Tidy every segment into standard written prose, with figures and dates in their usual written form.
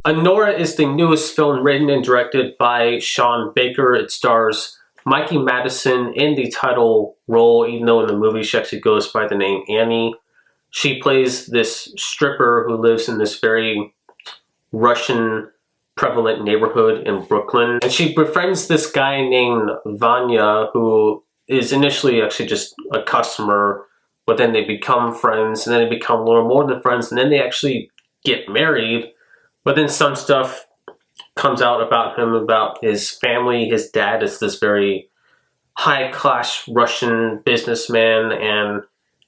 Anora is the newest film written and directed by Sean Baker. It stars Mikey Madison in the title role, even though in the movie she actually goes by the name Annie. She plays this stripper who lives in this very Russian prevalent neighborhood in Brooklyn. And she befriends this guy named Vanya, who is initially actually just a customer, but then they become friends, and then they become a little more than friends, and then they actually get married. But then some stuff comes out about him, about his family. His dad is this very high-class Russian businessman, and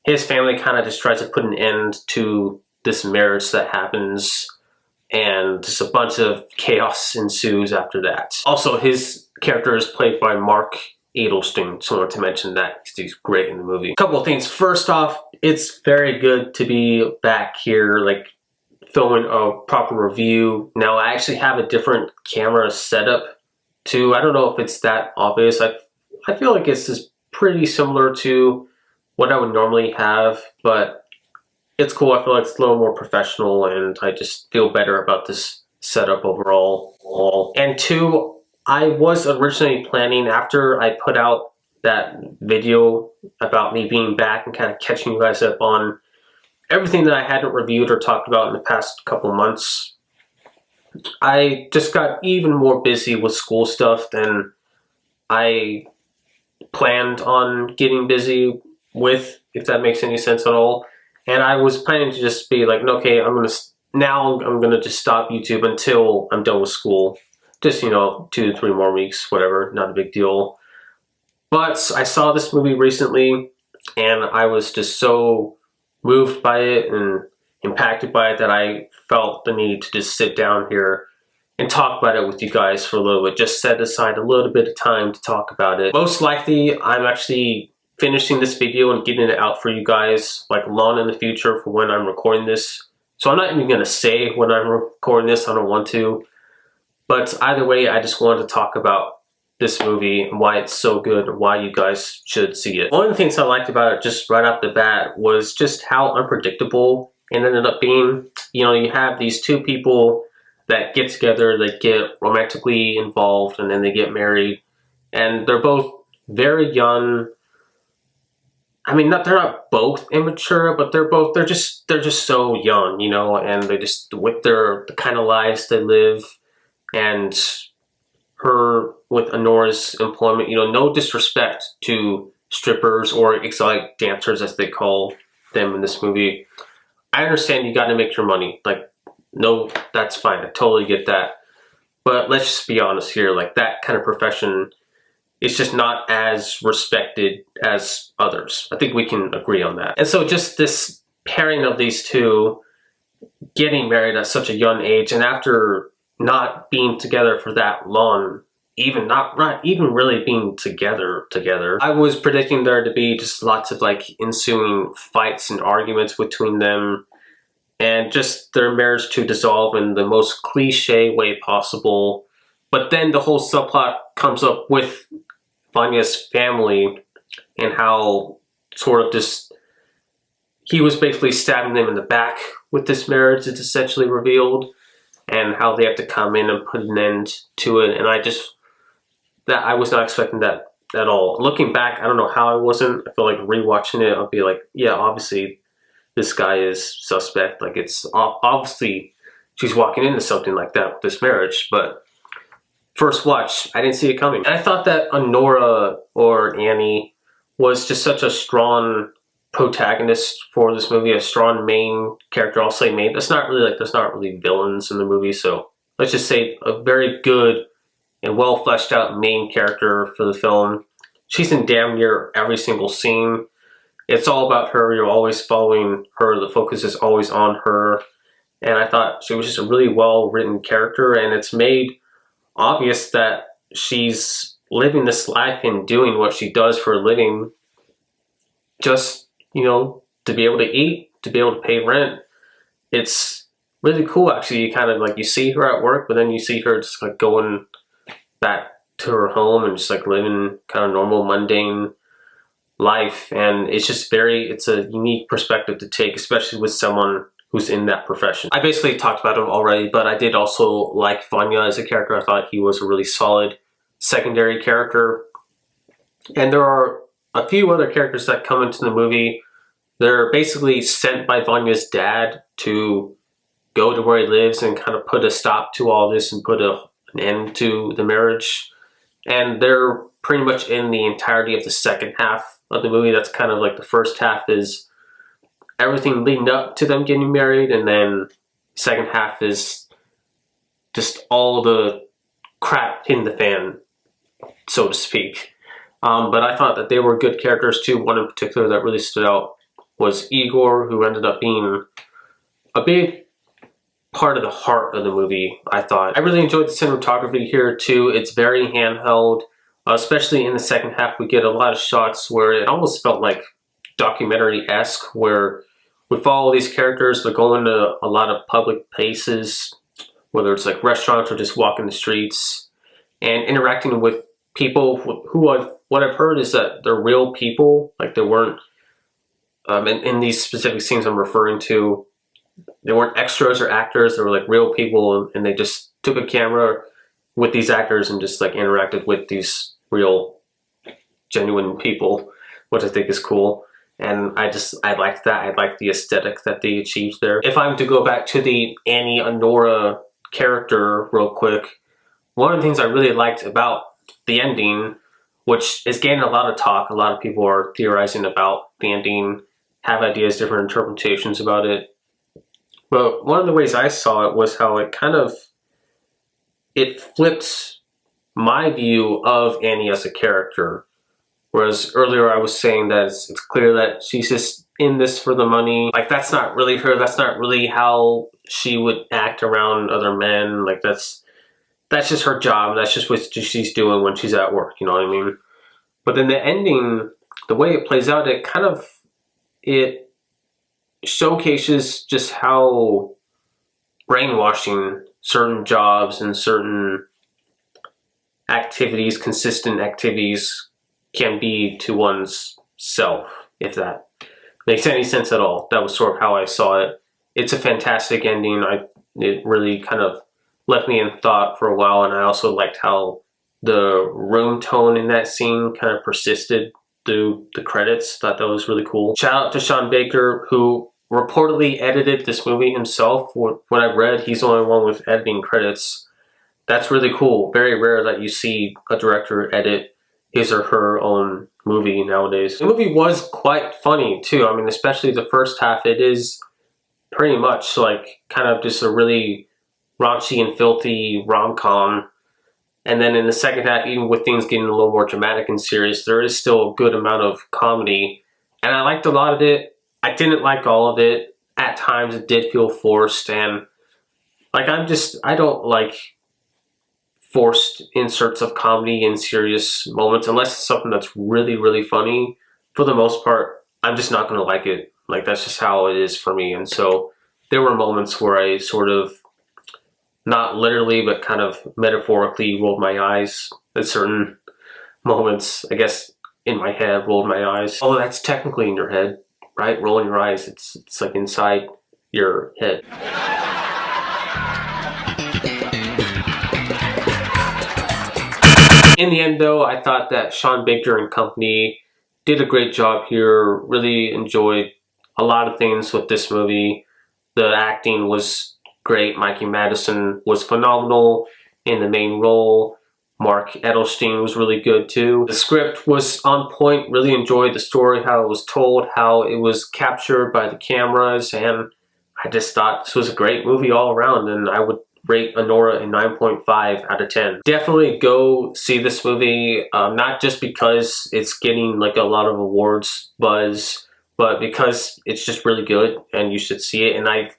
his family kind of just tries to put an end to this marriage that happens, and just a bunch of chaos ensues after that. Also, his character is played by Mark Edelstein, so I wanted to mention that because he's great in the movie. A couple of things. First off, it's very good to be back here, like, filming a proper review. Now, I actually have a different camera setup too. I don't know if it's that obvious. I feel like it's just pretty similar to what I would normally have, but it's cool. I feel like it's a little more professional, and I just feel better about this setup overall. And two, I was originally planning, after I put out that video about me being back and kind of catching you guys up on everything that I hadn't reviewed or talked about in the past couple months, I just got even more busy with school stuff than I planned on getting busy with, if that makes any sense at all. And I was planning to just be like, okay, I'm gonna just stop YouTube until I'm done with school. Just, 2 to 3 more weeks, whatever, not a big deal. But I saw this movie recently, and I was just so moved by it and impacted by it that I felt the need to just sit down here and talk about it with you guys for a little bit. Just set aside a little bit of time to talk about it. Most likely, I'm actually finishing this video and getting it out for you guys like long in the future for when I'm recording this. So I'm not even going to say when I'm recording this, I don't want to. But either way, I just wanted to talk about this movie and why it's so good and why you guys should see it. One of the things I liked about it just right off the bat was just how unpredictable it ended up being. You have these two people that get together, they get romantically involved, and then they get married. And they're both very young. I mean, they're not both immature, but they're just so young, and they just, with the kind of lives they live, and her with Anora's employment, no disrespect to strippers or exotic dancers as they call them in this movie. I understand you got to make your money. Like, no, that's fine. I totally get that. But let's just be honest here. Like, that kind of profession is just not as respected as others. I think we can agree on that. And so just this pairing of these two getting married at such a young age, and after not being together for that long, not even really being together, I was predicting there to be just lots of like ensuing fights and arguments between them, and just their marriage to dissolve in the most cliche way possible. But then the whole subplot comes up with Vanya's family, and how sort of just he was basically stabbing them in the back with this marriage, it's essentially revealed, and how they have to come in and put an end to it. And I was not expecting that at all. Looking back, I don't know how I wasn't. I feel like rewatching it, I'll be like, yeah, obviously this guy is suspect. Like, it's obviously she's walking into something like that with this marriage. But first watch, I didn't see it coming. And I thought that Anora, or Annie, was just such a strong protagonist for this movie, a strong main character. I'll say main. There's not really villains in the movie, so let's just say a very good and well fleshed out main character for the film. She's in damn near every single scene. It's all about her. You're always following her. The focus is always on her. And I thought she was just a really well written character, and it's made obvious that she's living this life and doing what she does for a living just, to be able to eat, to be able to pay rent. It's really cool, actually. You kind of like, you see her at work, but then you see her just like going back to her home and just like living kind of normal, mundane life. And it's just it's a unique perspective to take, especially with someone who's in that profession. I basically talked about him already, but I did also like Vanya as a character. I thought he was a really solid secondary character. And there are a few other characters that come into the movie. They're basically sent by Vanya's dad to go to where he lives and kind of put a stop to all this and put an end to the marriage. And they're pretty much in the entirety of the second half of the movie. That's kind of like the first half is everything leading up to them getting married, and then second half is just all the crap in the fan, so to speak. But I thought that they were good characters too. One in particular that really stood out was Igor, who ended up being a big part of the heart of the movie, I thought. I really enjoyed the cinematography here too. It's very handheld, especially in the second half. We get a lot of shots where it almost felt like documentary-esque, where we follow these characters. They're going to a lot of public places, whether it's like restaurants or just walking the streets, and interacting with people who what I've heard is that they're real people. Like they weren't, in these specific scenes I'm referring to, they weren't extras or actors. They were like real people, and they just took a camera with these actors and just like interacted with these real, genuine people, which I think is cool. And I liked that. I liked the aesthetic that they achieved there. If I'm to go back to the Annie Anora character real quick, one of the things I really liked about the ending, which is gaining a lot of talk, a lot of people are theorizing about the ending, have ideas, different interpretations about it. But one of the ways I saw it was how it flipped my view of Annie as a character. Whereas earlier I was saying that it's clear that she's just in this for the money. Like that's not really her. That's not really how she would act around other men. Like that's just her job. That's just what she's doing when she's at work. You know what I mean? But then the ending, the way it plays out, it showcases just how brainwashing certain jobs and certain activities, consistent activities, can be to one's self, if that makes any sense at all. That was sort of how I saw it. It's a fantastic ending. It really kind of left me in thought for a while, and I also liked how the room tone in that scene kind of persisted through the credits. Thought that was really cool. Shout out to Sean Baker, who reportedly edited this movie himself. What I've read, he's the only one with editing credits. That's really cool. Very rare that you see a director edit his or her own movie nowadays. The movie was quite funny too. I mean, especially the first half, it is pretty much like kind of just a really raunchy and filthy rom-com. And then in the second half, even with things getting a little more dramatic and serious, there is still a good amount of comedy. And I liked a lot of it. I didn't like all of it. At times it did feel forced, and like I don't like forced inserts of comedy in serious moments unless it's something that's really, really funny. For the most part, I'm just not gonna like it. Like that's just how it is for me. And so there were moments where I sort of, not literally, but kind of metaphorically rolled my eyes at certain moments. I guess in my head, rolled my eyes. Although that's technically in your head, right? Rolling your eyes, it's like inside your head. In the end though, I thought that Sean Baker and company did a great job here. Really enjoyed a lot of things with this movie. The acting was great. Mikey Madison was phenomenal in the main role. Mark Edelstein was really good too. The script was on point. Really enjoyed the story, how it was told, how it was captured by the cameras, and I just thought this was a great movie all around, and I would rate Anora a 9.5 out of 10. Definitely go see this movie, not just because it's getting like a lot of awards buzz, but because it's just really good and you should see it. And I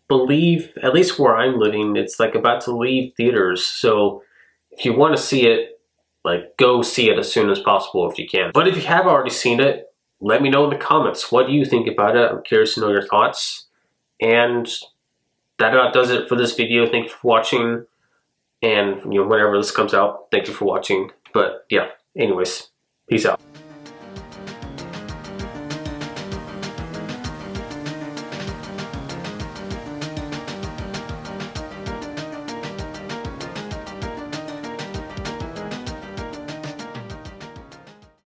believe, at least where I'm living, it's like about to leave theaters. So if you want to see it, like go see it as soon as possible if you can. But if you have already seen it, let me know in the comments. What do you think about it? I'm curious to know your thoughts. And that about does it for this video. Thank you for watching. And whenever this comes out, thank you for watching. But yeah, anyways, peace out.